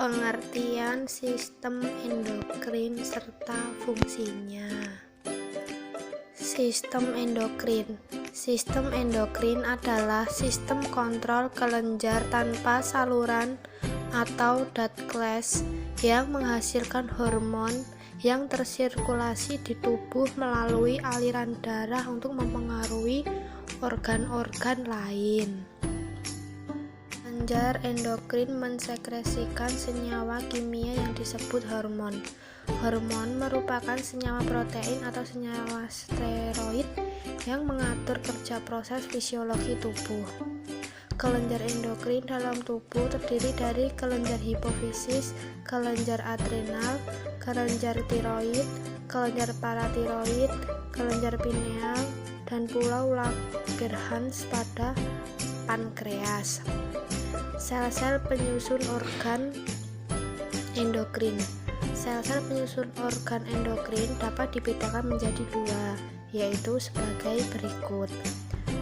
Pengertian sistem endokrin serta fungsinya. Sistem endokrin adalah sistem kontrol kelenjar tanpa saluran atau Dutch yang menghasilkan hormon yang tersirkulasi di tubuh melalui aliran darah untuk mempengaruhi organ-organ lain. Kelenjar endokrin mensekresikan senyawa kimia yang disebut hormon. Hormon merupakan senyawa protein atau senyawa steroid yang mengatur kerja proses fisiologi tubuh. Kelenjar endokrin dalam tubuh terdiri dari kelenjar hipofisis, kelenjar adrenal, kelenjar tiroid, kelenjar paratiroid, kelenjar pineal, dan pulau Langerhans pada pankreas. Sel-sel penyusun organ endokrin. Sel-sel penyusun organ endokrin dapat dibedakan menjadi dua, yaitu sebagai berikut.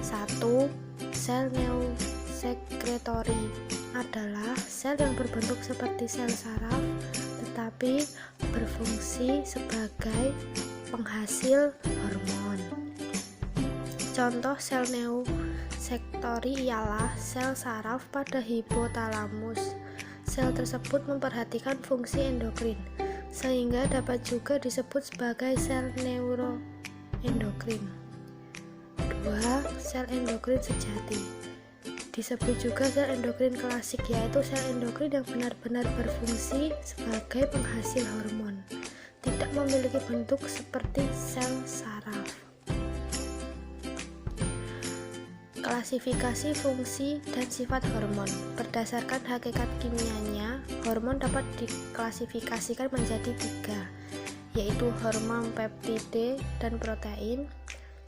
1. Sel neosekretori adalah sel yang berbentuk seperti sel saraf tetapi berfungsi sebagai penghasil hormon. Contoh sel neosekretori ialah sel saraf pada hipotalamus. Sel tersebut memperhatikan fungsi endokrin, sehingga dapat juga disebut sebagai sel neuroendokrin. 2. Sel endokrin sejati. Disebut juga sel endokrin klasik, yaitu sel endokrin yang benar-benar berfungsi sebagai penghasil hormon, tidak memiliki bentuk seperti sel saraf. Klasifikasi fungsi dan sifat hormon. Berdasarkan hakikat kimianya, hormon dapat diklasifikasikan menjadi 3, yaitu hormon peptide dan protein,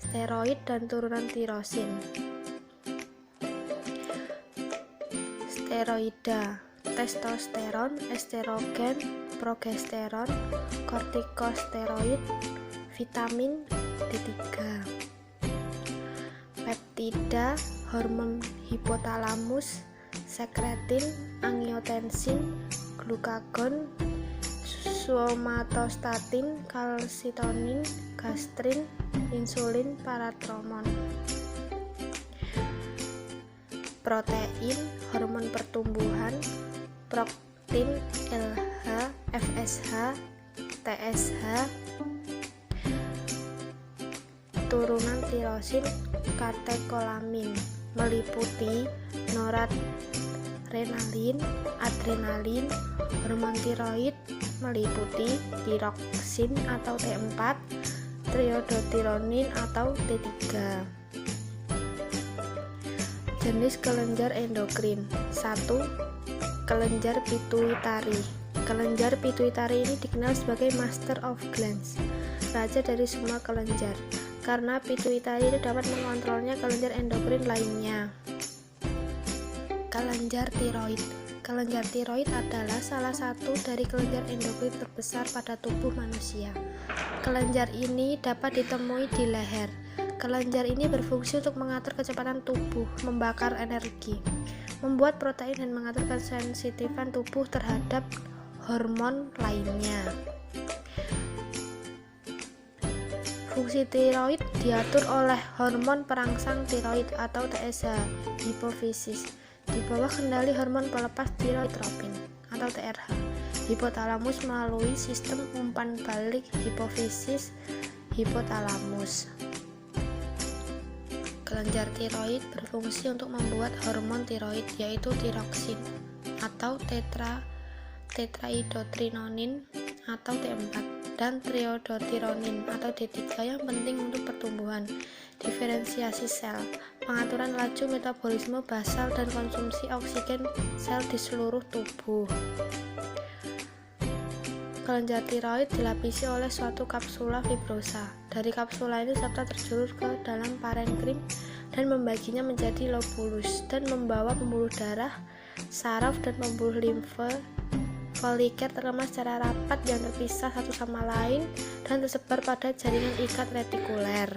steroid dan turunan tirosin. Steroida: testosteron, estrogen, progesteron, kortikosteroid, vitamin D3. Peptida: hormon hipotalamus, sekretin, angiotensin, glukagon, somatostatin, kalsitonin, gastrin, insulin, paratromon. Protein: hormon pertumbuhan, proktin, LH, FSH, TSH, turunan tirosin, katekolamin, meliputi noradrenalin, adrenalin, hormon tiroid, meliputi tiroksin atau T4, triodotironin atau T3. Jenis kelenjar endokrin. 1. Kelenjar pituitari. Kelenjar pituitari ini dikenal sebagai master of glands, raja dari semua kelenjar, karena pituitari itu dapat mengontrolnya kelenjar endokrin lainnya. Kelenjar tiroid. Kelenjar tiroid adalah salah satu dari kelenjar endokrin terbesar pada tubuh manusia. Kelenjar ini dapat ditemui di leher. Kelenjar ini berfungsi untuk mengatur kecepatan tubuh, membakar energi, membuat protein, dan mengatur kesensitifan tubuh terhadap hormon lainnya. Fungsi tiroid diatur oleh hormon perangsang tiroid atau TSH hipofisis di bawah kendali hormon pelepas tiroidotropin atau TRH hipotalamus melalui sistem umpan balik hipofisis hipotalamus. Kelenjar tiroid berfungsi untuk membuat hormon tiroid, yaitu tiroksin atau tetraidotrinonin atau T4 dan triodotironin atau D3 yang penting untuk pertumbuhan, diferensiasi sel, pengaturan laju metabolisme basal, dan konsumsi oksigen sel di seluruh tubuh. Kelenjar tiroid dilapisi oleh suatu kapsula fibrosa. Dari kapsula ini serta terjulur ke dalam parenkrim dan membaginya menjadi lobulus dan membawa pembuluh darah, saraf, dan pembuluh limfe. Foliker terkemas secara rapat yang terpisah satu sama lain dan tersebar pada jaringan ikat retikuler.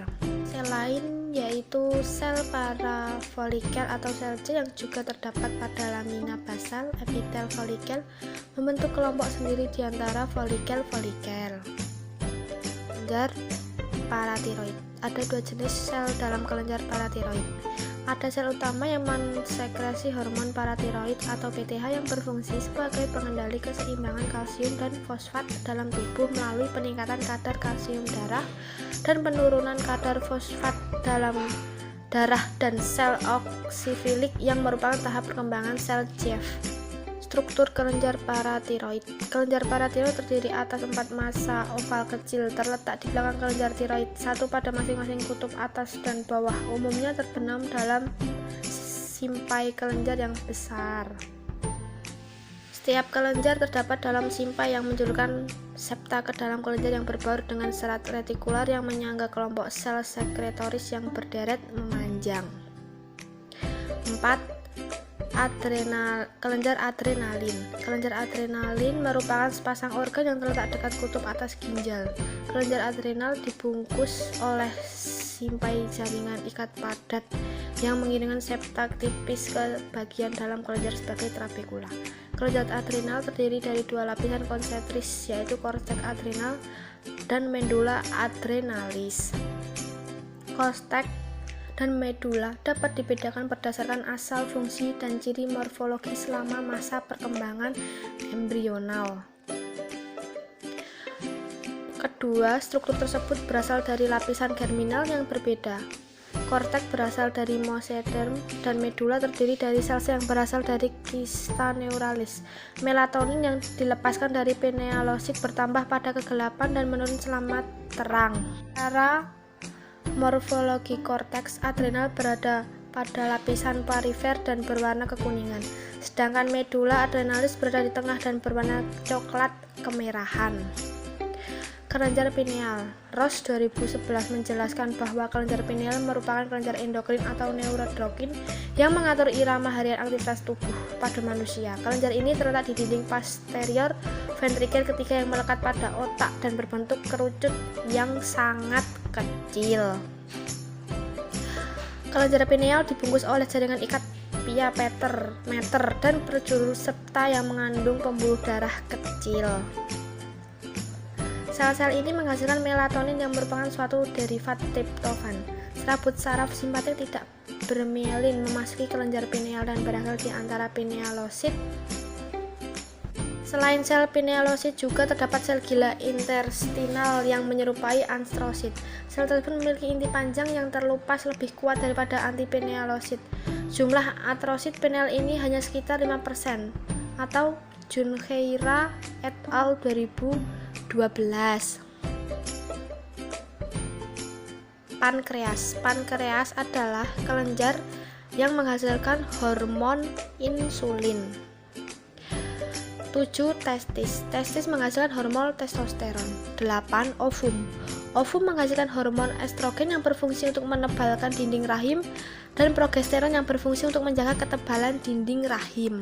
Sel lain yaitu sel parafolikel atau sel C yang juga terdapat pada lamina basal epitel folikel, membentuk kelompok sendiri di antara folikel-folikel. Kelenjar paratiroid. Ada dua jenis sel dalam kelenjar paratiroid. Ada sel utama yang mensekresi hormon paratiroid atau PTH yang berfungsi sebagai pengendali keseimbangan kalsium dan fosfat dalam tubuh melalui peningkatan kadar kalsium darah dan penurunan kadar fosfat dalam darah, dan sel oksifilik yang merupakan tahap perkembangan sel Jef. Struktur kelenjar paratiroid. Kelenjar paratiroid terdiri atas 4 massa oval kecil terletak di belakang kelenjar tiroid, satu pada masing-masing kutub atas dan bawah, umumnya terbenam dalam simpai kelenjar yang besar. Setiap kelenjar terdapat dalam simpai yang menjulurkan septa ke dalam kelenjar yang berbaur dengan serat retikular yang menyangga kelompok sel sekretoris yang berderet memanjang. 4. Kelenjar adrenalin. Kelenjar adrenalin merupakan sepasang organ yang terletak dekat kutub atas ginjal. Kelenjar adrenal dibungkus oleh simpai jaringan ikat padat yang mengiringkan septa tipis ke bagian dalam kelenjar sebagai trabekula. Kelenjar adrenal terdiri dari dua lapisan konsentris, yaitu korteks adrenal dan medula adrenalis. Korteks dan medula dapat dibedakan berdasarkan asal, fungsi, dan ciri morfologi selama masa perkembangan embrional. Kedua, struktur tersebut berasal dari lapisan germinal yang berbeda. Korteks berasal dari mesoderm dan medula terdiri dari sel-sel yang berasal dari kista neuralis. Melatonin yang dilepaskan dari pinealosit bertambah pada kegelapan dan menurun selama terang. Cara morfologi korteks adrenal berada pada lapisan perifer dan berwarna kekuningan, sedangkan medula adrenalis berada di tengah dan berwarna coklat kemerahan. Kelenjar pineal. Ross 2011 menjelaskan bahwa kelenjar pineal merupakan kelenjar endokrin atau neuroendokrin yang mengatur irama harian aktivitas tubuh pada manusia. Kelenjar ini terletak di dinding posterior ventrikel ketiga yang melekat pada otak dan berbentuk kerucut yang sangat kecil. Kelenjar pineal dibungkus oleh jaringan ikat pia meter dan berjulur septa yang mengandung pembuluh darah kecil. Sel-sel ini menghasilkan melatonin yang merupakan suatu derivat triptofan. Serabut saraf simpatik tidak bermielin memasuki kelenjar pineal dan berasal di antara pinealosit. Selain sel pinealosit juga terdapat sel gila interstinal yang menyerupai astrosit. Sel tersebut memiliki inti panjang yang terlupas lebih kuat daripada antipinealosit. Jumlah astrosit pineal ini hanya sekitar 5%, atau Junqueira et al. 2012. Pankreas adalah kelenjar yang menghasilkan hormon insulin. 7. Testis menghasilkan hormon testosteron. 8. Ovum menghasilkan hormon estrogen yang berfungsi untuk menebalkan dinding rahim dan progesteron yang berfungsi untuk menjaga ketebalan dinding rahim.